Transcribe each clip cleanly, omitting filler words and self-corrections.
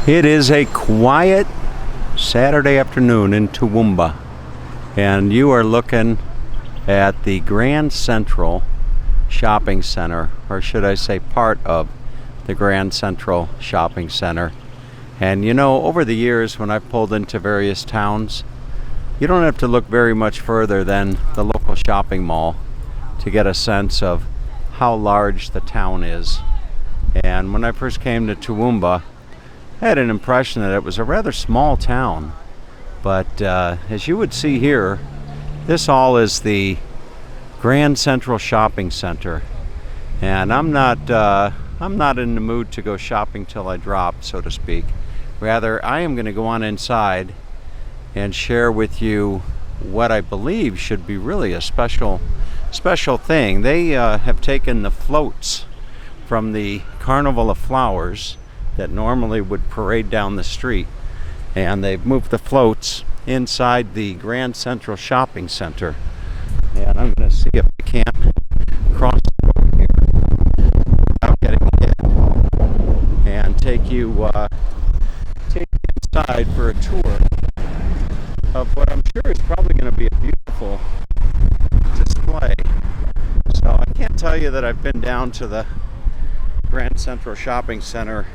It is a quiet Saturday afternoon in Toowoomba, and you are looking at the Grand Central Shopping Center, or should I say part of the Grand Central Shopping Center. And you know, over the years when I've pulled into various towns, you don't have to look very much further than the local shopping mall to get a sense of how large the town is. And when I first came to Toowoomba, I had an impression that it was a rather small town, but as you would see here, this all is the Grand Central Shopping Center, and I'm not in the mood to go shopping till I drop, so to speak. Rather, I am going to go on inside and share with you what I believe should be really a special thing. They have taken the floats from the Carnival of Flowers that normally would parade down the street, and they've moved the floats inside the Grand Central Shopping Center. And I'm going to see if I can't cross the road here without getting hit, and take you inside for a tour of what I'm sure is probably going to be a beautiful display. So I can't tell you that I've been down to the Grand Central Shopping Center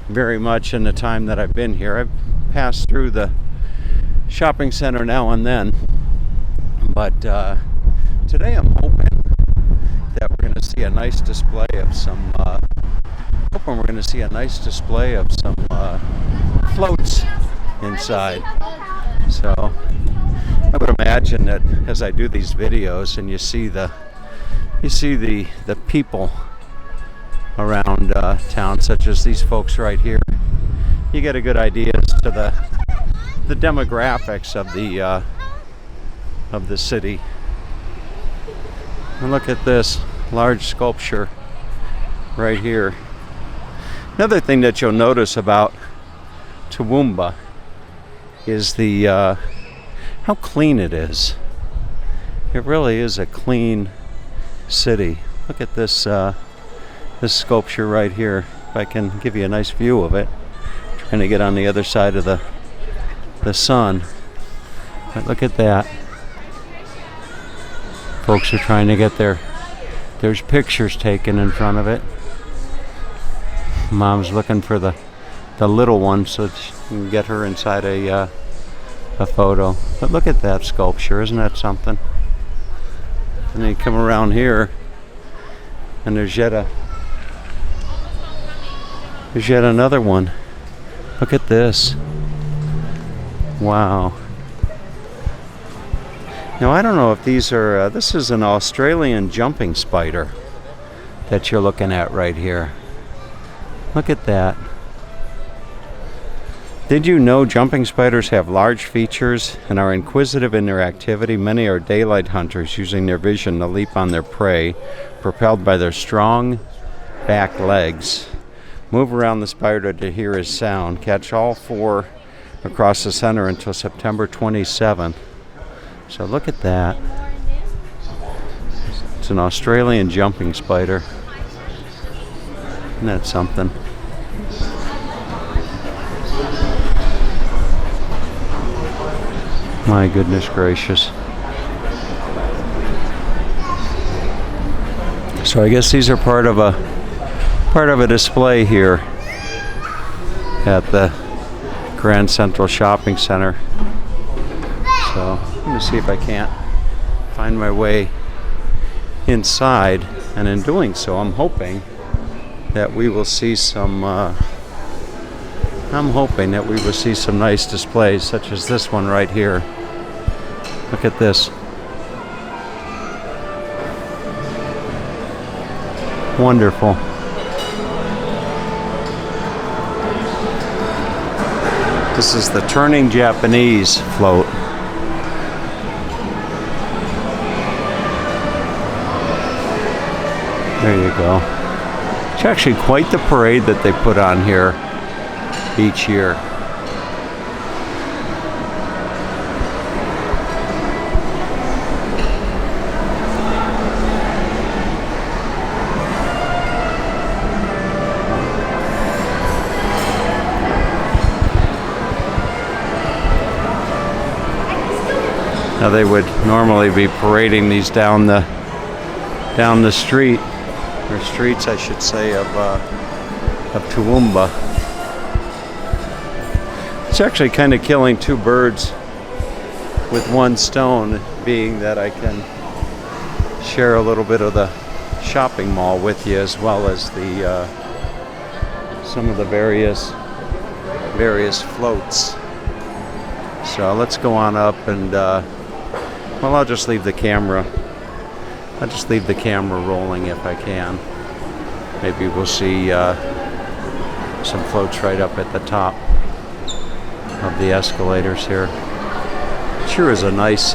very much in the time that I've been here. I've passed through the shopping center now and then, but today I'm hoping that we're going to see a nice display of some floats inside. So I would imagine that as I do these videos and you see the people around town, such as these folks right here, you get a good idea as to the demographics of the city. And look at this large sculpture right here. Another thing that you'll notice about Toowoomba is how clean it is. It really is a clean city. Look at this sculpture right here. If I can give you a nice view of it. Trying to get on the other side of the sun. But look at that. Folks are trying to get there's pictures taken in front of it. Mom's looking for the little one so she can get her inside a photo. But look at that sculpture, isn't that something? And then you come around here and there's yet another one. Look at this. Wow. Now I don't know if these are, this is an Australian jumping spider that you're looking at right here. Look at that. Did you know jumping spiders have large features and are inquisitive in their activity? Many are daylight hunters, using their vision to leap on their prey, propelled by their strong back legs. Move around the spider to hear his sound. Catch all four across the center until September 27th. So look at that. It's an Australian jumping spider. Isn't that something? My goodness gracious. So I guess these are part of a display here at the Grand Central Shopping Center. So I'm going to see if I can't find my way inside, and in doing so I'm hoping that we will see some nice displays such as this one right here. Look at this. Wonderful. This is the Turning Japanese float. There you go. It's actually quite the parade that they put on here each year. Now they would normally be parading these down the street, or streets, I should say, of Toowoomba. It's actually kind of killing two birds with one stone, being that I can share a little bit of the shopping mall with you, as well as the some of the various floats. So let's go on up and well, I'll just leave the camera rolling if I can. Maybe we'll see some floats right up at the top of the escalators here. Sure is a nice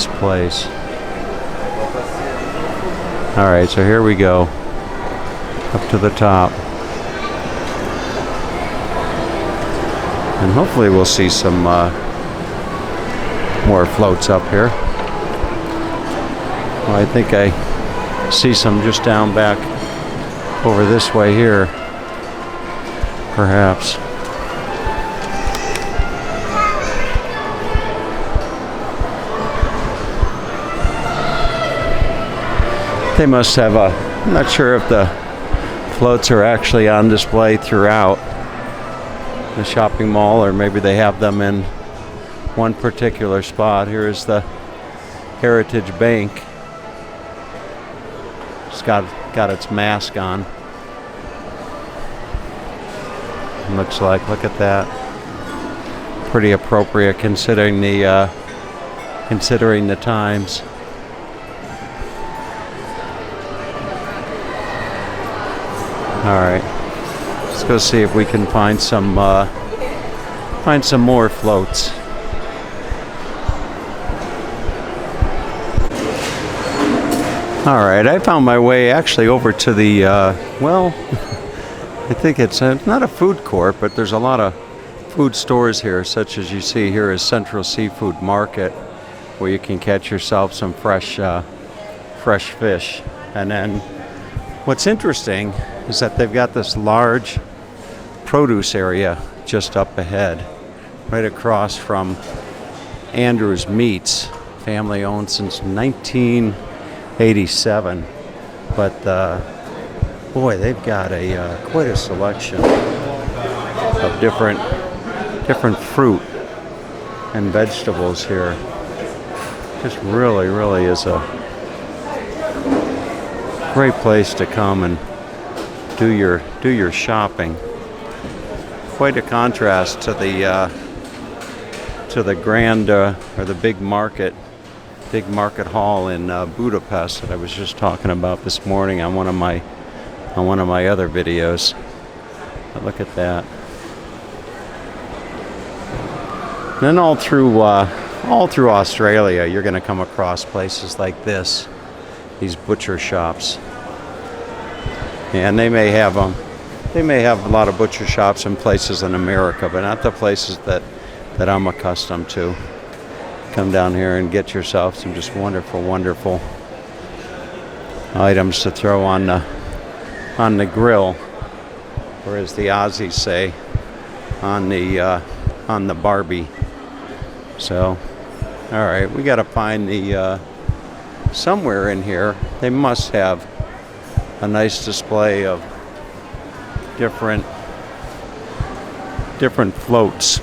place. All right, so here we go up to the top, and hopefully we'll see some more floats up here. Well, I think I see some just down back over this way here, perhaps. They must have I'm not sure if the floats are actually on display throughout the shopping mall, or maybe they have them in one particular spot. Here is the Heritage Bank. It's got its mask on. Looks like, look at that. Pretty appropriate considering the times. All right, let's go see if we can find some more floats. All right, I found my way actually over to the well, I think it's not a food court, but there's a lot of food stores here, such as you see here is Central Seafood Market, where you can catch yourself some fresh fish. And then what's interesting is that they've got this large produce area just up ahead, right across from Andrew's Meats, family owned since 1987. But boy, they've got quite a selection of different fruit and vegetables here. Just really is a great place to come and do your shopping. Quite a contrast to the grand or the big market hall in Budapest that I was just talking about this morning on one of my other videos. But look at that. Then all through Australia, you're going to come across places like this, these butcher shops. And they may have a lot of butcher shops in places in America, but not the places that I'm accustomed to. Come down here and get yourself some just wonderful items to throw on the grill, or as the Aussies say, on the Barbie. So, all right, we got to find the somewhere in here. They must have a nice display of different floats,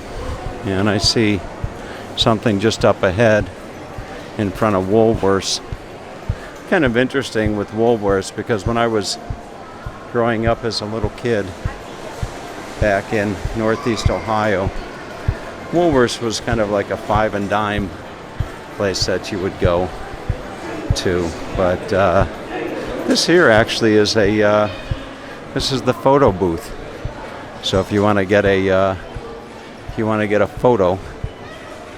and I see something just up ahead in front of Woolworths. Kind of interesting with Woolworths, because when I was growing up as a little kid back in Northeast Ohio, Woolworths was kind of like a five and dime place that you would go to. But this here actually is this is the photo booth. So if you want to get a photo,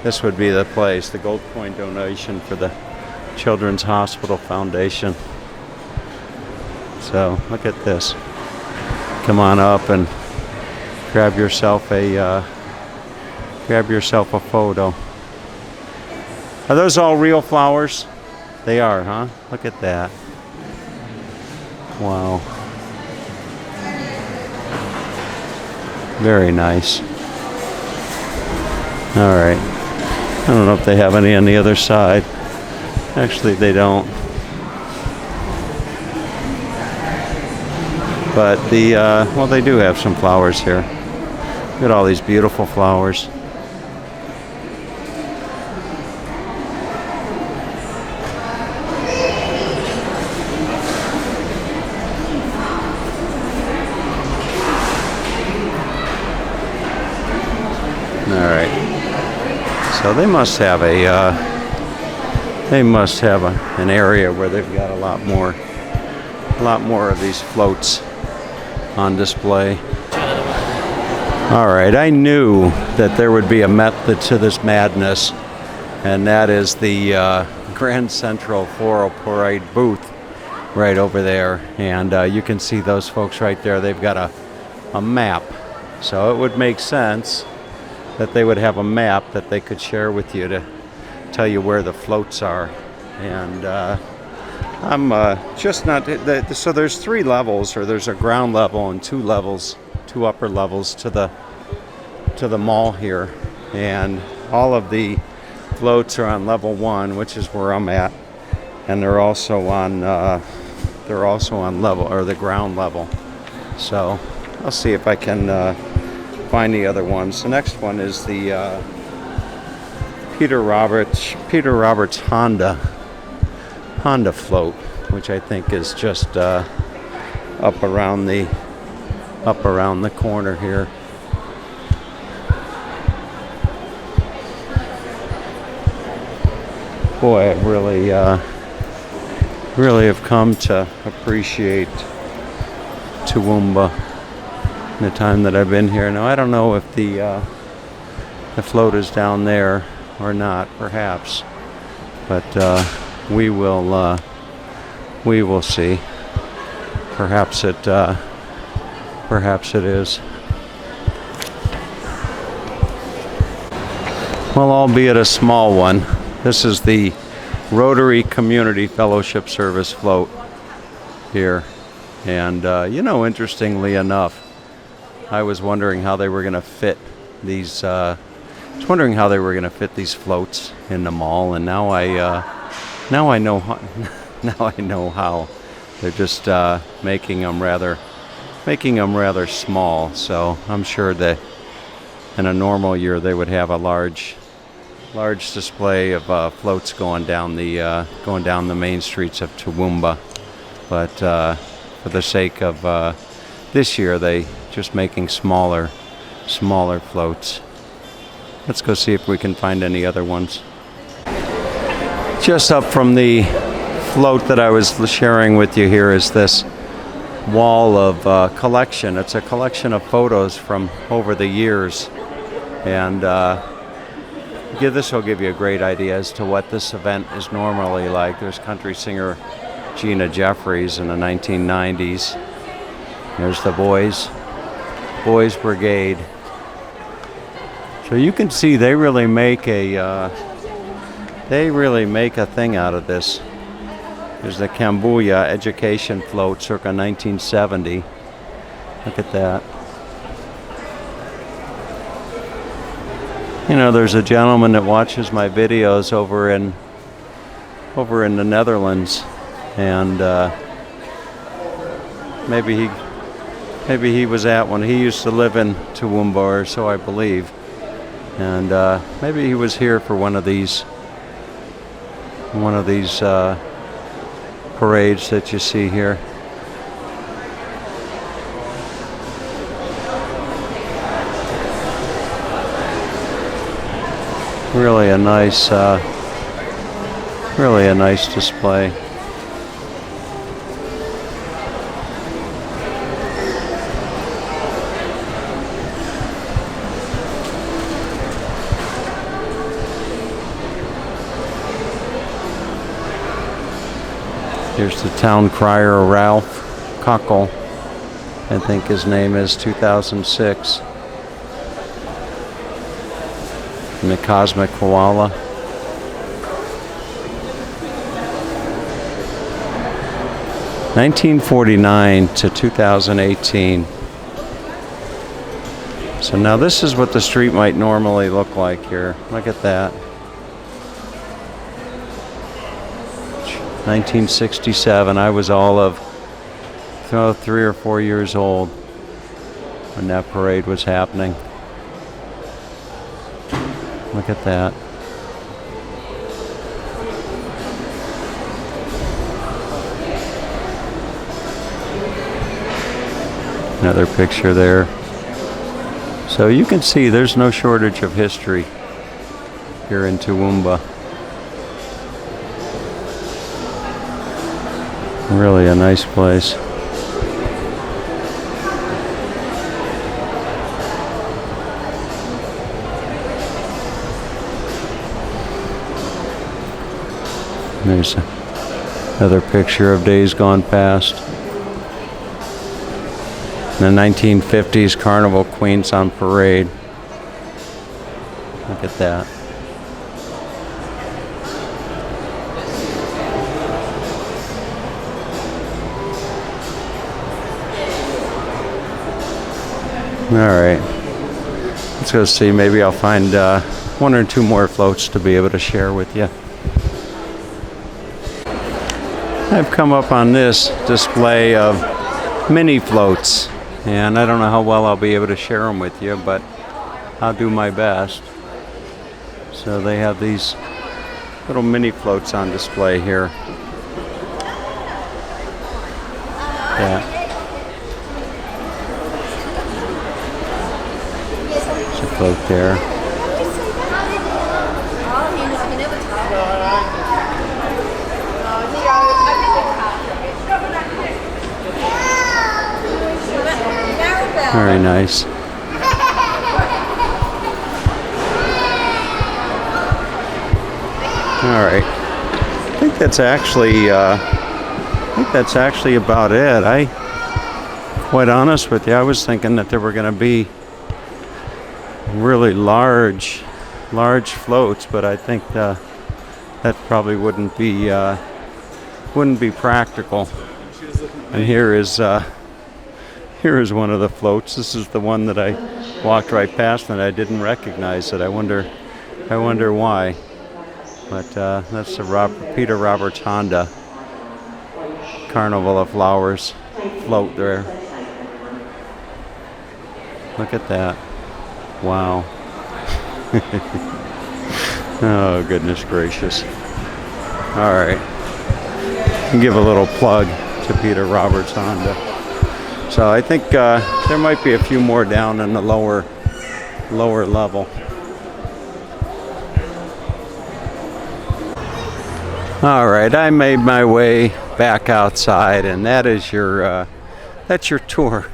this would be the place. The gold coin donation for the Children's Hospital Foundation. So look at this. Come on up and grab yourself a photo. Are those all real flowers? They are, huh? Look at that. Wow. Very nice. All right. I don't know if they have any on the other side. Actually, they don't. But well, they do have some flowers here. Look at all these beautiful flowers. All right. So they must have an area where they've got a lot more of these floats on display. All right, I knew that there would be a method to this madness, and that is the Grand Central Floral Parade booth right over there. And you can see those folks right there. They've got a map, so it would make sense that they would have a map that they could share with you to tell you where the floats are. And I'm just not, so there's 3 levels, or there's a ground level and 2 upper levels to the mall here. And all of the floats are on level 1, which is where I'm at. And they're also on level, or the ground level. So I'll see if I can find the other ones. The next one is the Peter Roberts Honda float, which I think is just up around the corner here. Boy, I really have come to appreciate Toowoomba in the time that I've been here. Now, I don't know if the float is down there or not, perhaps, but we will see. Perhaps it is. Well, albeit a small one. This is the Rotary Community Fellowship Service float here. And interestingly enough, I was wondering how they were going to fit these floats in the mall, and now I know how. They're just making them rather small. So I'm sure that in a normal year they would have a large display of floats going down the main streets of Toowoomba. But for the sake of this year, they just making smaller floats. Let's go see if we can find any other ones. Just up from the float that I was sharing with you here is this wall of collection. It's a collection of photos from over the years, and this will give you a great idea as to what this event is normally like. There's country singer Gina Jeffries in the 1990s. There's the Boys Brigade. So you can see they really make a thing out of this. There's the Cambodia Education Float circa 1970. Look at that. There's a gentleman that watches my videos over in the Netherlands, and maybe he was at one. He used to live in Toowoomba, or so I believe, and maybe he was here for one of these parades that you see here. Really a nice display. Here's the town crier, Ralph Cockle, I think his name is, 2006. And the Cosmic Koala. (1949 to 2018). So now this is what the street might normally look like here. Look at that. 1967. I was all of 3 or 4 years old when that parade was happening. Look at that. Another picture there. So you can see there's no shortage of history here in Toowoomba. Really a nice place. There's another picture of days gone past. The 1950s Carnival Queens on parade. Look at that. Alright. Let's go see. Maybe I'll find 1 or 2 more floats to be able to share with you. I've come up on this display of mini floats, and I don't know how well I'll be able to share them with you, but I'll do my best. So they have these little mini floats on display here. Yeah. There's a float there. Very nice. All right. I think that's actually about it. Quite honest with you, I was thinking that there were going to be really large floats, but I think that probably wouldn't be practical. And here is one of the floats. This is the one that I walked right past and I didn't recognize it. I wonder why. But that's the Peter Roberts Honda Carnival of Flowers float there. Look at that. Wow. Oh, goodness gracious. All right. Give a little plug to Peter Roberts Honda. So I think there might be a few more down in the lower level. All right, I made my way back outside, and that is that's your tour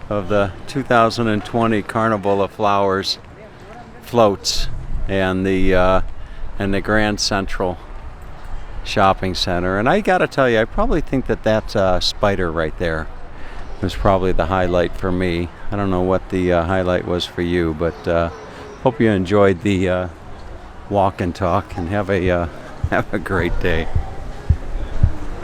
of the 2020 Carnival of Flowers floats and the Grand Central Shopping Center. And I gotta tell you, I probably think that that's a spider right there. It was probably the highlight for me. I don't know what the highlight was for you, but hope you enjoyed the walk and talk, and have a great day.